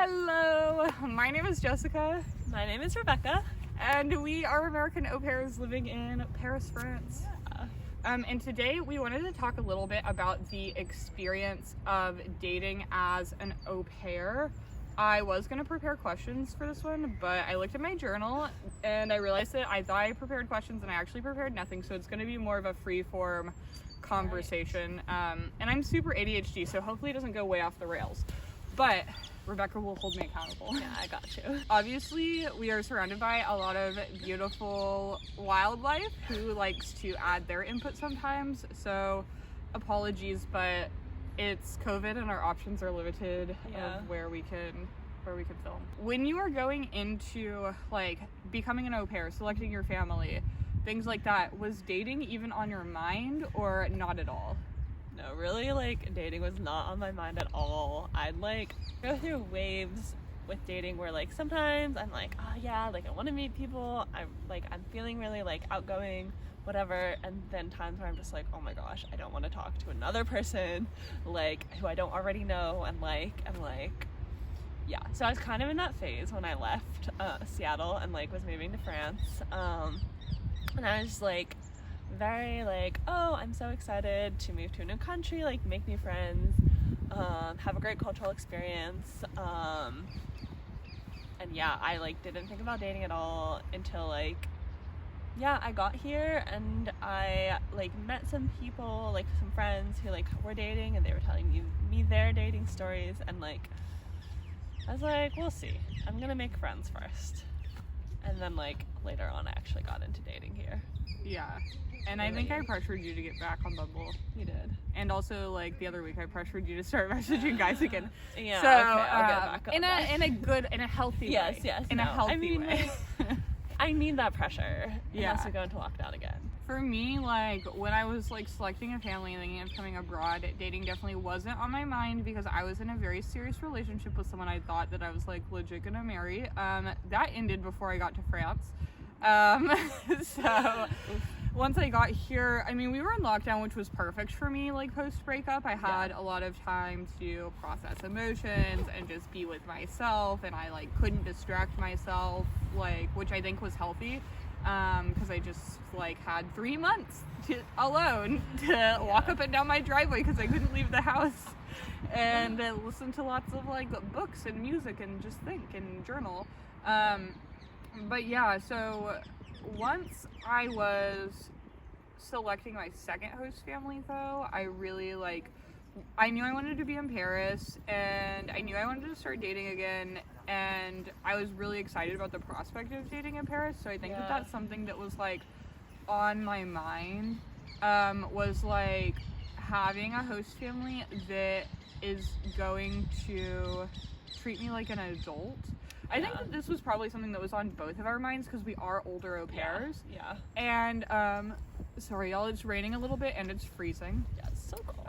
Hello, my name is Jessica, My name is Rebecca. and we are American au pairs living in Paris, France. And today we wanted to talk a little bit about the experience of dating as an au pair. I was going to prepare questions for this one, but I looked at my journal and I realized that I thought I prepared questions and I actually prepared nothing, so it's going to be more of a free-form conversation. And I'm super ADHD, so hopefully it doesn't go way off the rails. But Rebecca will hold me accountable. Yeah, I got you. Obviously, we are surrounded by a lot of beautiful wildlife who likes to add their input sometimes. So, apologies, but it's COVID and our options are limited of where we can film. When you are going into like becoming an au pair, selecting your family, things like that, was dating even on your mind or not at all? No, really, like, dating was not on my mind at all. I'd, like, go through waves with dating where, like, sometimes I'm like, oh, yeah, like, I want to meet people. I'm feeling really, like, outgoing, whatever. And then times where I'm just like, oh, my gosh, I don't want to talk to another person, like, who I don't already know. And, like, yeah. So I was kind of in that phase when I left Seattle and, like, was moving to France. And I was, like, very like, oh, I'm so excited to move to a new country, like make new friends, have a great cultural experience, and yeah, I like didn't think about dating at all until like, yeah, I got here and I like met some people, like some friends who like were dating and they were telling me their dating stories, and like I was like, we'll see, I'm gonna make friends first. And then like later on I actually got into dating here. Yeah. And I think I pressured you to get back on Bumble. You did. And also, like, the other week I pressured you to start messaging guys again. Yeah, so, okay, I'll get back on that. in a healthy way. Yes, in a healthy way. Like, I need that pressure. Yeah. Unless we go into lockdown again. For me, like, when I was, like, selecting a family and thinking of coming abroad, dating definitely wasn't on my mind because I was in a very serious relationship with someone I thought that I was, like, legit gonna marry. That ended before I got to France. So... Once I got here, I mean, we were in lockdown, which was perfect for me, like, post-breakup. I had a lot of time to process emotions and just be with myself, and I, like, couldn't distract myself, like, which I think was healthy, because I just, like, had 3 months alone to walk up and down my driveway because I couldn't leave the house, and listen to lots of, like, books and music and just think and journal. But, yeah, so... Once I was selecting my second host family, though, I really, like, I knew I wanted to be in Paris, and I knew I wanted to start dating again, and I was really excited about the prospect of dating in Paris, so I think that that's something that was, like, on my mind, was, like, having a host family that is going to treat me like an adult. I think that this was probably something that was on both of our minds because we are older au pairs. Yeah. And, sorry y'all, it's raining a little bit and it's freezing. Yeah, it's so cold.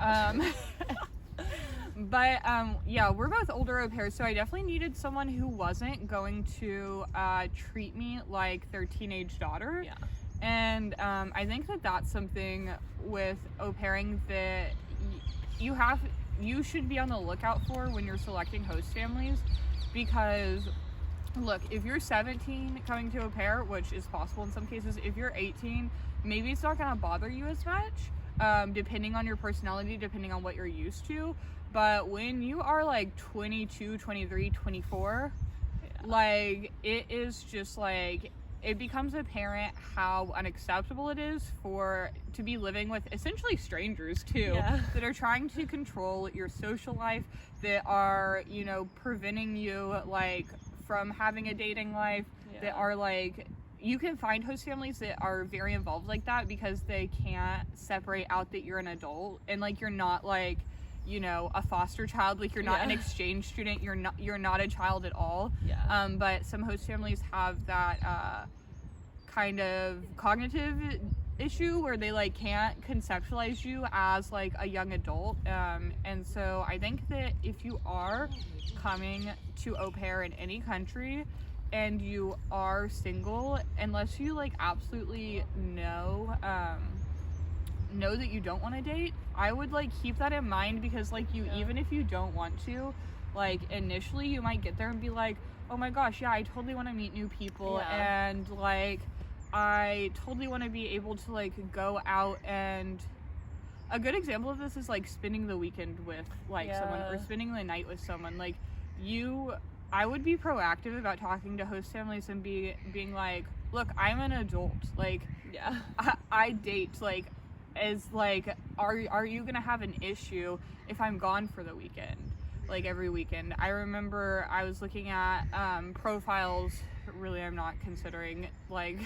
But, yeah, we're both older au pairs, so I definitely needed someone who wasn't going to treat me like their teenage daughter. Yeah. And I think that that's something with au pairing that you should be on the lookout for when you're selecting host families, because look, if you're 17 coming to au pair, which is possible in some cases, if you're 18, maybe it's not going to bother you as much, depending on your personality, depending on what you're used to. But when you are like 22, 23, 24, like, it is just like, it becomes apparent how unacceptable it is to be living with essentially strangers too, that are trying to control your social life, that are, you know, preventing you like from having a dating life, that are like, you can find host families that are very involved like that because they can't separate out that you're an adult and like you're not like, you know, a foster child, like you're not an exchange student, you're not a child at all. But some host families have that kind of cognitive issue where they like can't conceptualize you as like a young adult, and so I think that if you are coming to au pair in any country and you are single, unless you like absolutely know that you don't want to date, I would like keep that in mind, because like even if you don't want to, like initially you might get there and be like, oh my gosh, yeah, I totally want to meet new people, and like I totally want to be able to like go out. And a good example of this is like spending the weekend with like someone, or spending the night with someone. Like I would be proactive about talking to host families and being like, look, I'm an adult, like I date, like, is like, are you gonna have an issue if I'm gone for the weekend, like every weekend? I remember I was looking at profiles. Really, I'm not considering like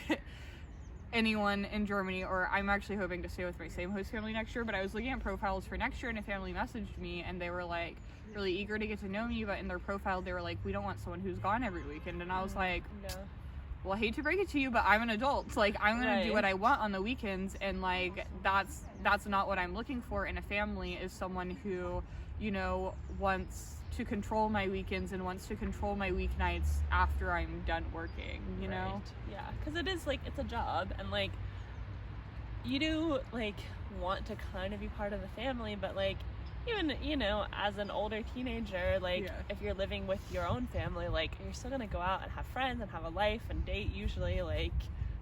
anyone in Germany, or I'm actually hoping to stay with my same host family next year, but I was looking at profiles for next year, and a family messaged me and they were like really eager to get to know me, but in their profile they were like, we don't want someone who's gone every weekend. And I was like, well, I hate to break it to you, but I'm an adult. Like, I'm gonna do what I want on the weekends, and like that's not what I'm looking for in a family, is someone who, you know, wants to control my weekends and wants to control my weeknights after I'm done working, you know? Yeah, because it is like, it's a job, and like you do like want to kind of be part of the family, but like even, you know, as an older teenager, like if you're living with your own family, like you're still gonna go out and have friends and have a life and date usually, like,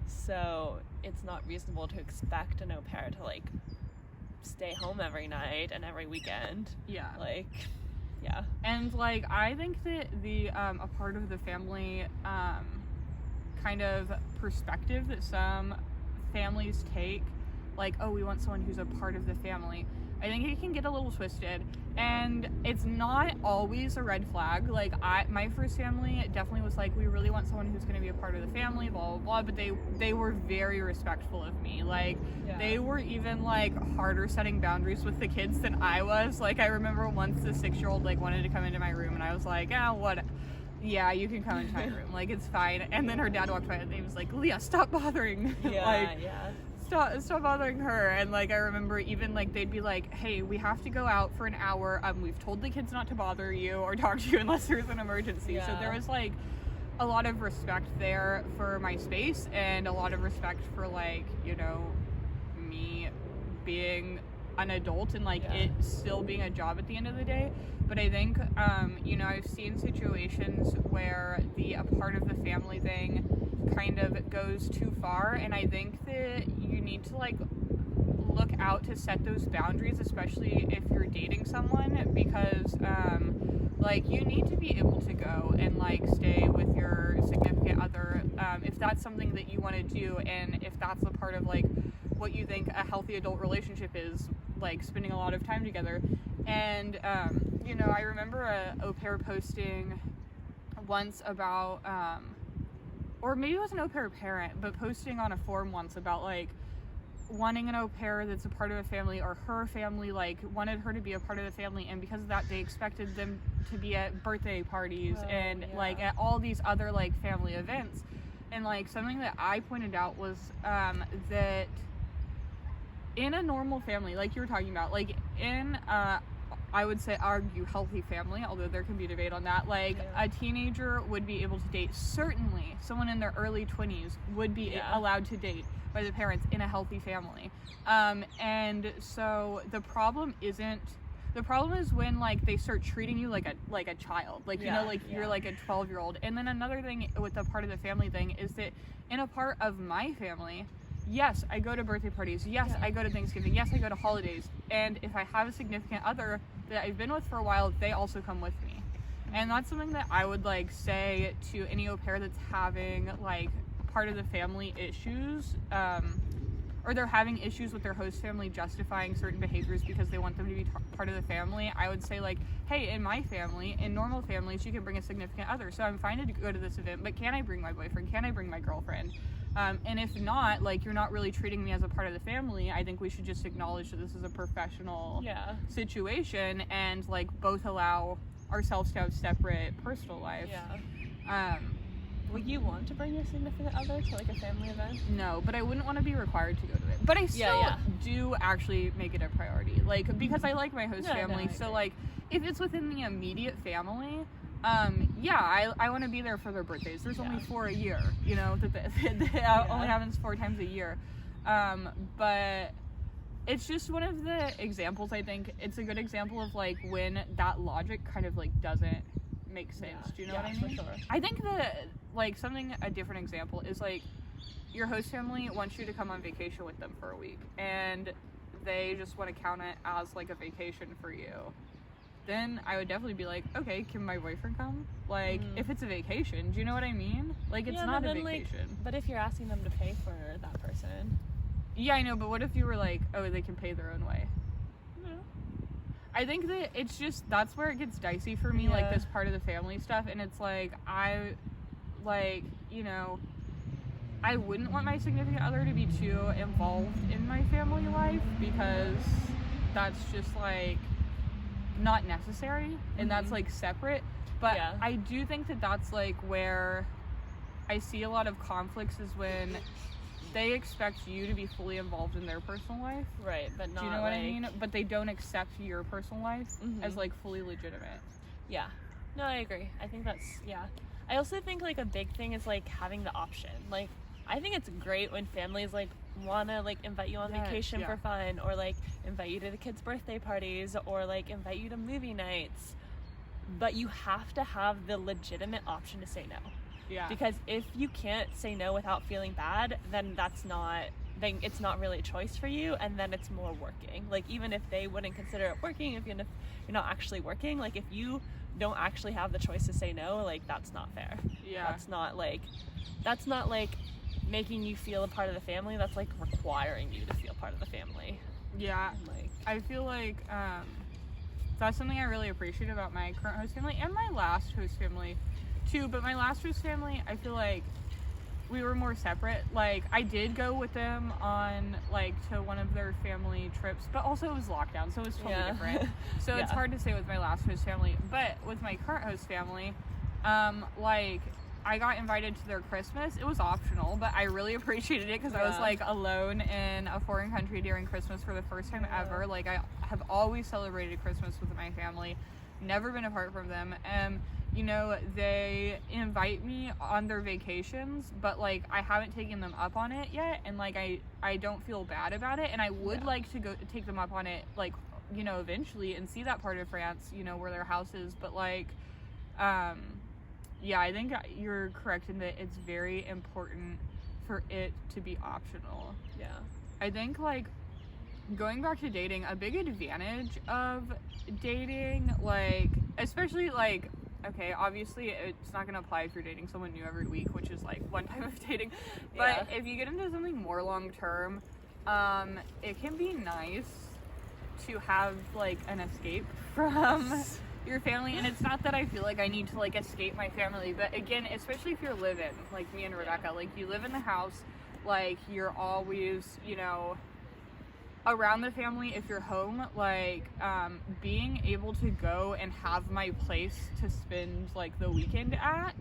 so it's not reasonable to expect an au pair to like stay home every night and every weekend. Like, and like I think that the a part of the family kind of perspective that some families take, like, oh, we want someone who's a part of the family, I think it can get a little twisted, and it's not always a red flag. Like my first family definitely was like, we really want someone who's going to be a part of the family, blah blah blah, but they were very respectful of me. Like they were even like harder setting boundaries with the kids than I was. Like I remember once the 6-year-old like wanted to come into my room, and I was like, what? Yeah, you can come into my room, like it's fine. And then her dad walked by and he was like, Leah, stop bothering. Stop bothering her. And like I remember even like they'd be like, hey, we have to go out for an hour, we've told the kids not to bother you or talk to you unless there's an emergency. So there was like a lot of respect there for my space, and a lot of respect for like, you know, me being an adult and like it still being a job at the end of the day. But I think you know, I've seen situations where the a part of the family thing kind of goes too far, and I think that you need to like look out to set those boundaries, especially if you're dating someone, because like you need to be able to go and like stay with your significant other if that's something that you want to do, and if that's a part of like what you think a healthy adult relationship is, like spending a lot of time together. And you know, I remember a au pair posting once about or maybe it was an au pair parent, but posting on a forum once about like wanting an au pair that's a part of a family, or her family like wanted her to be a part of the family, and because of that they expected them to be at birthday parties and like at all these other like family events. And like something that I pointed out was that in a normal family, like you were talking about, like in I would say argue healthy family, although there can be debate on that, like a teenager would be able to date. Certainly someone in their early 20s would be allowed to date by the parents in a healthy family. And so the problem is when like they start treating you like a child, like you know, like you're like a 12-year-old. And then another thing with the part of the family thing is that in a part of my family, yes, I go to birthday parties, yes, I go to Thanksgiving, yes, I go to holidays, and if I have a significant other that I've been with for a while, they also come with me. And that's something that I would like say to any au pair that's having like part of the family issues, or they're having issues with their host family justifying certain behaviors because they want them to be part of the family. I would say like, hey, in my family, in normal families, you can bring a significant other, so I'm fine to go to this event, but can I bring my boyfriend? Can I bring my girlfriend? And if not, like you're not really treating me as a part of the family, I think we should just acknowledge that this is a professional situation, and like both allow ourselves to have separate personal lives. Would you want to bring your significant other to like a family event? No, but I wouldn't want to be required to go to it. But I still do actually make it a priority, like because I like my host family. So like if it's within the immediate family, I want to be there for their birthdays. There's only 4 a year, you know, that only happens 4 times a year. But it's just one of the examples. I think it's a good example of like when that logic kind of like doesn't make sense. Do you know what I mean? For sure. I think that like a different example is like your host family wants you to come on vacation with them for a week, and they just want to count it as like a vacation for you. Then I would definitely be like, okay, can my boyfriend come? Like, if it's a vacation, do you know what I mean? Like, it's not a vacation. Like, but if you're asking them to pay for that person. Yeah, I know, but what if you were like, oh, they can pay their own way? No. I think that it's just, that's where it gets dicey for me, like this part of the family stuff, and it's like, I wouldn't want my significant other to be too involved in my family life, because that's just like not necessary, and that's like separate. But I do think that that's like where I see a lot of conflicts, is when they expect you to be fully involved in their personal life, right? But not, do you know what I mean? But they don't accept your personal life as like fully legitimate. Yeah, no, I agree. I think that's I also think like a big thing is like having the option. Like, I think it's great when families like wanna like invite you on vacation for fun, or like invite you to the kids' birthday parties, or like invite you to movie nights, but you have to have the legitimate option to say no. Yeah. Because if you can't say no without feeling bad, then it's not really a choice for you, and then it's more working. Like, even if they wouldn't consider it working, if you're not actually working, like if you don't actually have the choice to say no, like that's not fair. Yeah. That's not like making you feel a part of the family. That's like requiring you to feel part of the family. Yeah. Like, I feel like that's something I really appreciate about my current host family and my last host family too. But my last host family, I feel like we were more separate. Like, I did go with them on like to one of their family trips, but also it was lockdown, so it was totally different. So it's hard to say with my last host family. But with my current host family, like, I got invited to their Christmas. It was optional, but I really appreciated it, because I was like alone in a foreign country during Christmas for the first time ever. Like, I have always celebrated Christmas with my family, never been apart from them. You know, they invite me on their vacations, but like I haven't taken them up on it yet, and like I don't feel bad about it, and I would like to go take them up on it, like, you know, eventually, and see that part of France, you know, where their house is. But like I think you're correct in that it's very important for it to be optional. Yeah. I think, like, going back to dating, a big advantage of dating, like, especially, like, okay, obviously it's not going to apply if you're dating someone new every week, which is, like, one type of dating. But if you get into something more long-term, it can be nice to have, like, an escape from your family. And it's not that I feel like I need to like escape my family, but again, especially if you're living like me and Rebecca, like you live in the house, like you're always, you know, around the family. If you're home, like being able to go and have my place to spend like the weekend at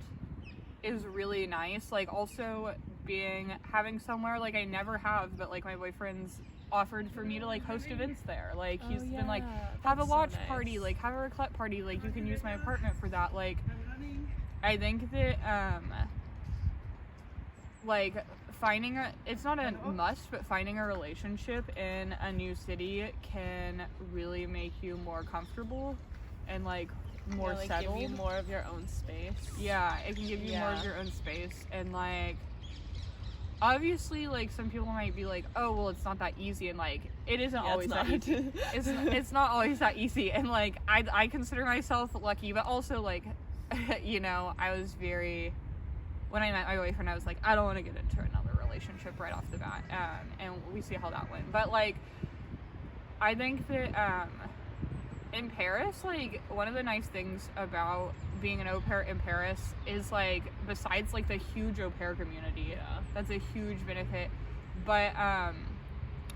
is really nice. Like, also having somewhere, like I never have, but like my boyfriend's offered for me to like host events there. Like he's been like, have a watch party, like have a raclette party, like you can use my apartment for that. Like, I think that like it's not a must, but finding a relationship in a new city can really make you more comfortable and like more settled. Give you more of your own space. Yeah, it can give you more of your own space. And like, obviously, like some people might be like, oh well, it's not that easy, and like it isn't always that easy. It's not always that easy, and like I consider myself lucky, but also like you know, when I met my boyfriend, I was like, I don't want to get into another relationship right off the bat, and we see how that went. But like, I think that in Paris, like one of the nice things about being an au pair in Paris is like, besides like the huge au pair community, that's a huge benefit, but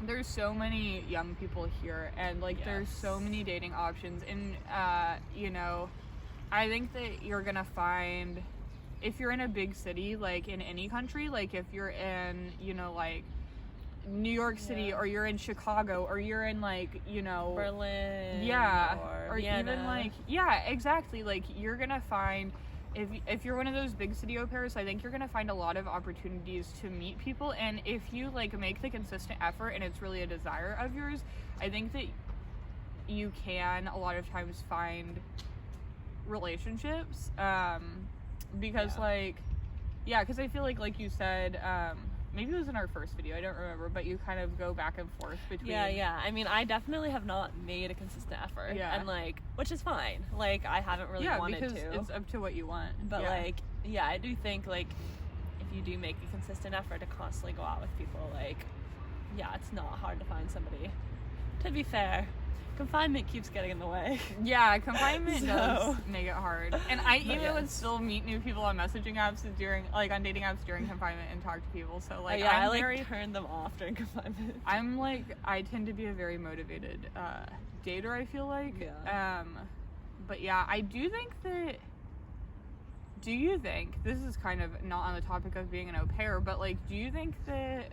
there's so many young people here, and like there's so many dating options, and you know, I think that you're gonna find, if you're in a big city, like in any country, like if you're in, you know, like New York City, or you're in Chicago, or you're in like, you know, Berlin, or Vienna. even like, exactly, like you're gonna find if you're one of those big city au pairs, I think you're gonna find a lot of opportunities to meet people, and if you like make the consistent effort and it's really a desire of yours, I think that you can a lot of times find relationships, because because I feel like you said, maybe it was in our first video, I don't remember, but you kind of go back and forth between. Yeah. I mean, I definitely have not made a consistent effort. Yeah. And, like, which is fine. Like, I haven't really wanted because to. it's up to what you want. But, I do think, like, if you do make a consistent effort to constantly go out with people, like, it's not hard to find somebody. To be fair, confinement keeps getting in the way. Yeah, confinement does make it hard. And I even would still meet new people on messaging apps on dating apps during confinement and talk to people. So like, I turn them off during confinement. I tend to be a very motivated dater, I feel like. Yeah. But yeah, I do think that. Do you think, this is kind of not on the topic of being an au pair, but like, do you think that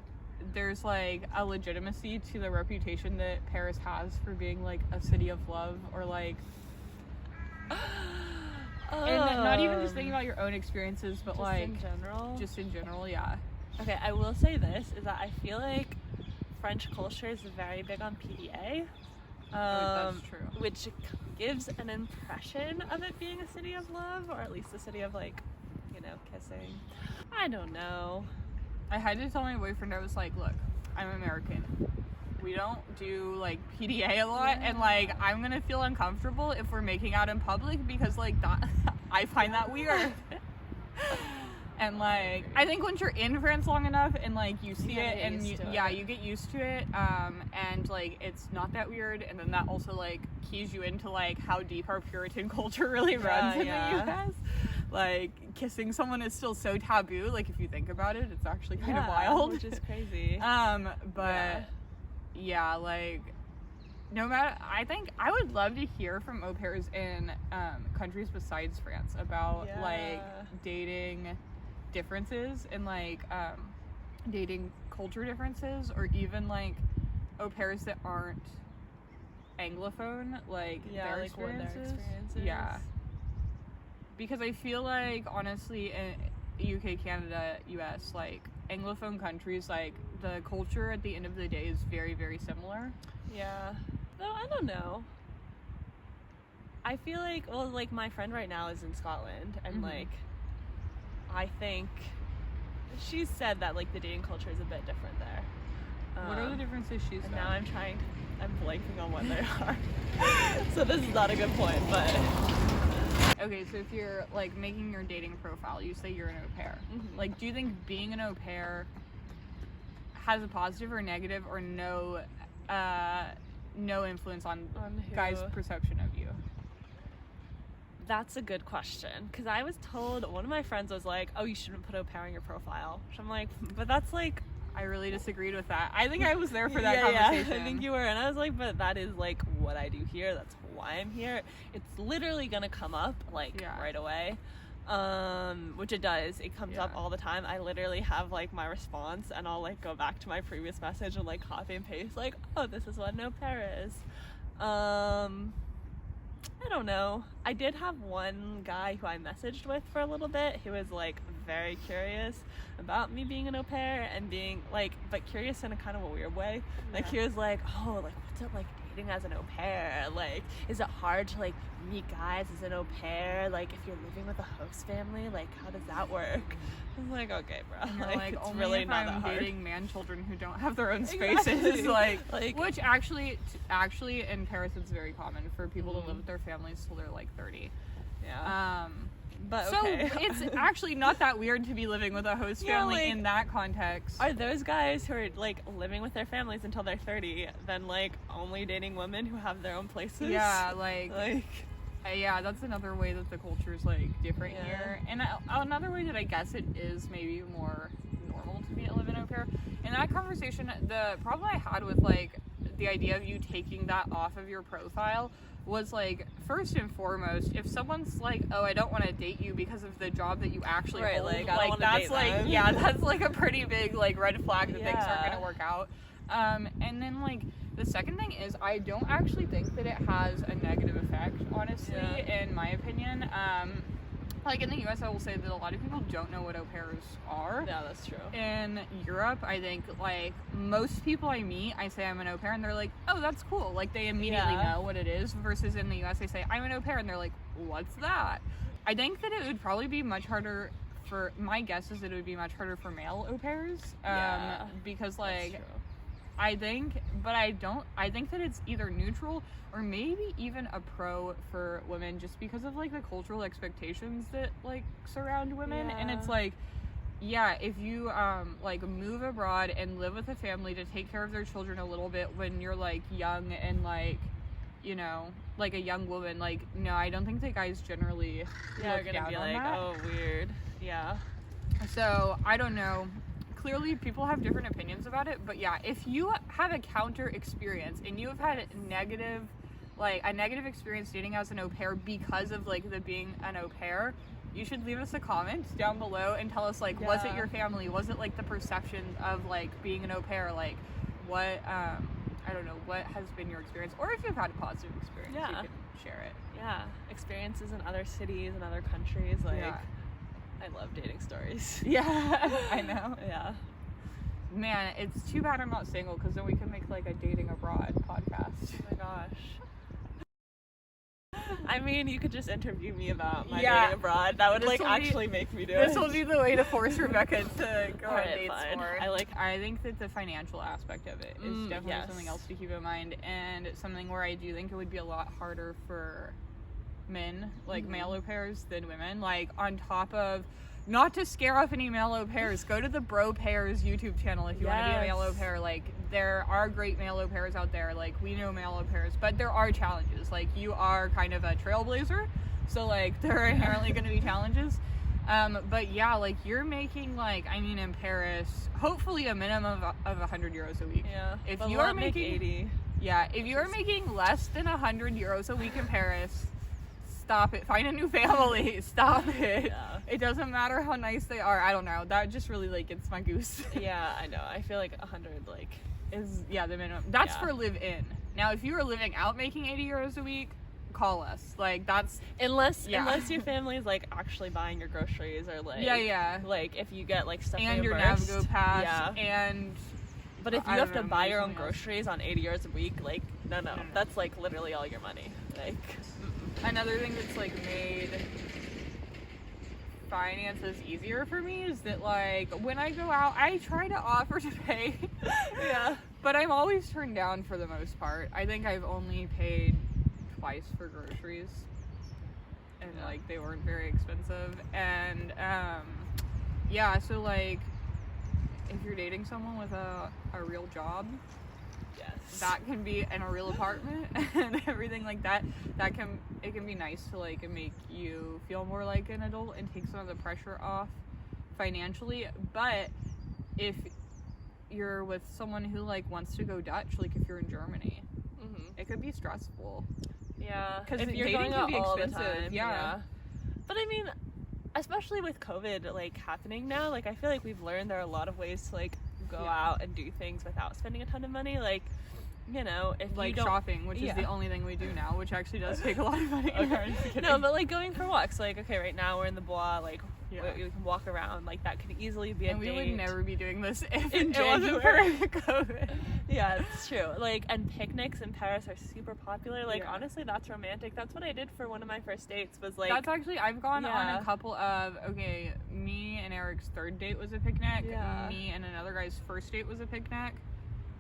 there's like a legitimacy to the reputation that Paris has for being like a city of love, or like and not even just thinking about your own experiences, but just in general, yeah. Okay, I will say this, is that I feel like French culture is very big on PDA. That's true. Which gives an impression of it being a city of love, or at least a city of like, kissing. I don't know. I had to tell my boyfriend, I was like, look, I'm American. We don't do like PDA a lot, and like I'm gonna feel uncomfortable if we're making out in public, because like that, I find that weird. And like, I think once you're in France long enough and like you see it and you get used to it, and like it's not that weird, and then that also like keys you into like how deep our Puritan culture really runs in the US. Like, kissing someone is still so taboo. Like, if you think about it, it's actually kind of wild. Which is crazy. Like, no matter, I think I would love to hear from au pairs in countries besides France about like dating differences and like dating culture differences, or even like au pairs that aren't Anglophone, like their experiences. Yeah. Because I feel like, honestly, in UK, Canada, US, like, Anglophone countries, like, the culture at the end of the day is very, very similar. Yeah. No, I don't know. I feel like, my friend right now is in Scotland, and, like, I think she said that, like, the dating culture is a bit different there. What are the differences she's found? Now I'm blanking on what they are. So this is not a good point, but... Okay, so if you're like making your dating profile, you say you're an au pair. Like, do you think being an au pair has a positive or negative or no influence on guys' perception of you? That's a good question, because I was told, one of my friends was like, oh, you shouldn't put au pair on your profile. So I'm like, but that's like... I really disagreed with that. I think I was there for that conversation. Yeah, I think you were, and I was like, but that is like what I do here. That's why I'm here. It's literally gonna come up right away, which it does. It comes up all the time. I literally have like my response, and I'll like go back to my previous message and like copy and paste like, oh, this is what an au pair is. I don't know. I did have one guy who I messaged with for a little bit who was like very curious about me being an au pair and being like, but curious in a kind of a weird way. Like, he was like, oh, like, what's it like dating as an au pair? Like, is it hard to like meet guys as an au pair? Like, if you're living with a host family, like, how does that work? I was like, okay, bro. And you're like, it's only really if not I'm that hard. Dating man children who don't have their own spaces. Exactly. like, which actually in Paris it's very common for people to live with their families till they're like 30. Yeah. But so okay. It's actually not that weird to be living with a host family like, in that context. Are those guys who are like living with their families until they're 30 then like only dating women who have their own places? Yeah, yeah, that's another way that the culture is like different here. And another way that I guess it is maybe more normal to live in au pair. In that conversation, the problem I had with like the idea of you taking that off of your profile was like, first and foremost, if someone's like, oh, I don't want to date you because of the job that you actually hold, like that's like that's like a pretty big like red flag that things aren't gonna work out. And then like the second thing is, I don't actually think that it has a negative effect, honestly, in my opinion. like in the US, I will say that a lot of people don't know what au pairs are. Yeah, that's true. In Europe, I think, like, most people I meet, I say I'm an au pair, and they're like, oh, that's cool. Like, they immediately know what it is, versus in the US, I say, I'm an au pair, and they're like, what's that? I think that it would probably be much harder for, my guess is that it would be much harder for male au pairs, because, like, I think that it's either neutral or maybe even a pro for women, just because of, like, the cultural expectations that, like, surround women. And it's like, yeah, if you like move abroad and live with a family to take care of their children a little bit when you're, like, young and, like, you know, like a young woman, like, no, I don't think that guys generally are gonna be like, oh, weird. Yeah. So I don't know. Clearly people have different opinions about it, but yeah, if you have a counter experience and you have had a negative experience dating as an au pair because of, like, the being an au pair, you should leave us a comment down below and tell us, like, was it your family? Was it, like, the perception of, like, being an au pair? Like, what, I don't know, what has been your experience? Or if you've had a positive experience, you can share it. Yeah, experiences in other cities and other countries, like, I love dating stories. Yeah, I know. Yeah. Man, it's too bad I'm not single, because then we can make, like, a dating abroad podcast. Oh my gosh. I mean, you could just interview me about my dating abroad. That would, like, actually make me do it. This will be the way to force Rebecca to go on dates fine. more. I think that the financial aspect of it is definitely something else to keep in mind, and something where I do think it would be a lot harder for men, like male au pairs, than women. Like, on top of, not to scare off any male au pairs, go to the Bro Pairs YouTube channel if you want to be a male au pair. Like, there are great male au pairs out there. Like, we know male au pairs, but there are challenges. Like, you are kind of a trailblazer, so, like, there are inherently going to be challenges. But yeah, like, you're making, like, I mean, in Paris, hopefully a minimum of 100 euros a week. Yeah. If but you are making 80. Yeah, if you are making less than 100 euros a week in Paris, stop it. Find a new family. Stop it. Yeah. It doesn't matter how nice they are. I don't know. That just really, like, gets my goose. Yeah, I know. I feel like 100, like, is, the minimum. That's for live-in. Now, if you are living out making 80 euros a week, call us. Like, that's... Unless your family is, like, actually buying your groceries, or, like... Yeah. Like, if you get, like, stuff and reimbursed. your Navigo pass, and... But if you have to buy your own groceries on 80 euros a week, like, no. That's, like, literally all your money. Like... Another thing that's, like, made finances easier for me is that, like, when I go out, I try to offer to pay. But I'm always turned down for the most part. I think I've only paid twice for groceries, and like, they weren't very expensive. And so, like, if you're dating someone with a real job, that can be in a real apartment and everything like that, it can be nice to, like, make you feel more like an adult and take some of the pressure off financially. But if you're with someone who, like, wants to go Dutch, like, if you're in Germany, it could be stressful. Yeah, because if you're dating going out can be all the expensive. time. But I mean, especially with COVID, like, happening now, like, I feel like we've learned there are a lot of ways to, like, go out and do things without spending a ton of money. Like, you know, if like, you don't... shopping, which is the only thing we do now, which actually does take a lot of money. No, but, like, going for walks, like, okay, right now we're in the Bois, like, we can walk around, like, that could easily be a date. We would never be doing this if it wasn't for COVID. Yeah, it's true. Like, and picnics in Paris are super popular. Like, honestly, that's romantic. That's what I did for one of my first dates, was, like... That's actually, I've gone on a couple of, me and Eric's third date was a picnic. Me and another guy's first date was a picnic.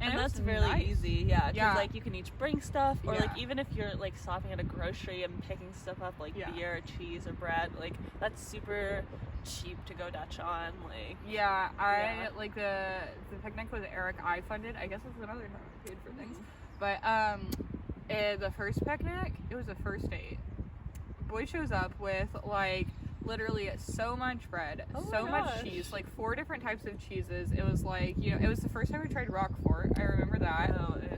And that's really easy, because, like, you can each bring stuff, or, like, even if you're, like, stopping at a grocery and picking stuff up, like, beer, or cheese, or bread, like, that's super cheap to go Dutch on, like... like, the picnic with Eric, I funded. I guess it's another time I paid for things. But, the first picnic, it was a first date. Boy shows up with, like... literally so much bread, so much cheese, like 4 different types of cheeses. It was like, you know, it was the first time we tried Roquefort. I remember that.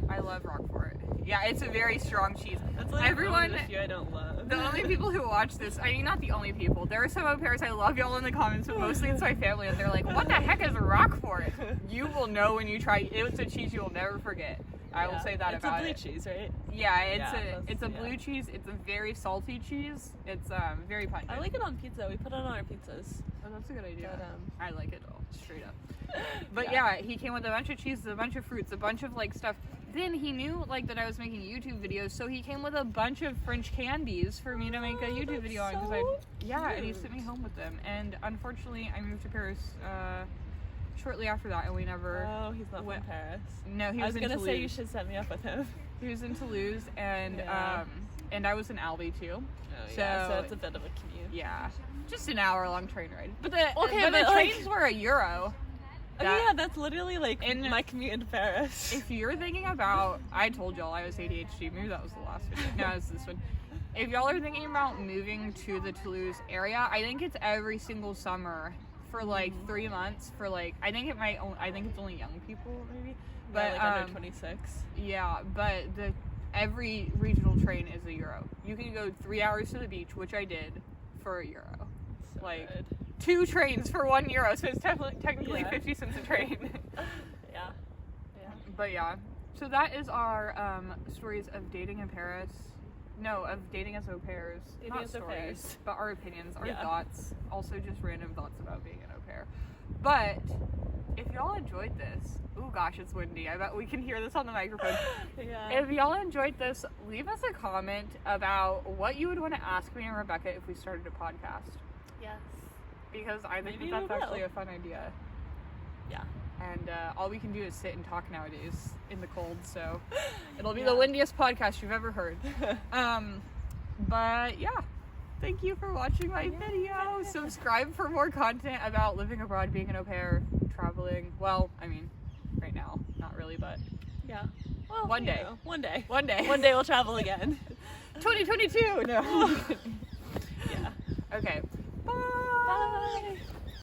I love Roquefort. Yeah, it's a very strong cheese. That's like everyone I don't love. The only people who watch this, I mean, not the only people. There are some au pairs, I love y'all in the comments, but mostly it's my family, and they're like, what the heck is Roquefort? You will know when you try. It's a cheese you will never forget. I will say that about it. It's a blue cheese, right? Yeah, Yeah, it's a blue yeah. cheese. It's a very salty cheese. It's very pungent. I like it on pizza. We put it on our pizzas. Oh, that's a good idea. But, I like it all, straight up. But yeah, he came with a bunch of cheeses, a bunch of fruits, a bunch of like stuff. Then he knew like that I was making YouTube videos, so he came with a bunch of French candies for me to make a YouTube video on. And he sent me home with them. And unfortunately, I moved to Paris shortly after that, and we never. Oh, he's not from Paris. No, he was in Toulouse. I was gonna say you should set me up with him. He was in Toulouse, and I was in Albi too. Oh, yeah, so it's a bit of a commute. Yeah, just an hour-long train ride. But the but trains were €1. Yeah, that's literally like my commute into Paris. If you're thinking about, I told y'all I was ADHD. Maybe that was the last video. No, it's this one. If y'all are thinking about moving to the Toulouse area, I think it's every single summer for like 3 months. For like, I think it's only young people maybe. But like under 26. Yeah, but every regional train is €1. You can go 3 hours to the beach, which I did, for €1. So like good. 2 trains for €1, so it's technically 50 cents a train. Yeah. But yeah, so that is our stories of dating in Paris. No, of dating as au pairs. Not stories, but our opinions, our thoughts. Also just random thoughts about being an au pair. But if y'all enjoyed this, oh gosh, it's windy. I bet we can hear this on the microphone. Yeah. If y'all enjoyed this, leave us a comment about what you would want to ask me and Rebecca if we started a podcast. Yes. Because I think that's actually a fun idea. Yeah. And all we can do is sit and talk nowadays in the cold, so it'll be the windiest podcast you've ever heard. But yeah, thank you for watching my video. Subscribe for more content about living abroad, being an au pair, traveling. Well, I mean, right now, not really, but yeah. Well, one day. One day. One day. One day we'll travel again. 2022. No. Yeah. Okay. Bye. Bye.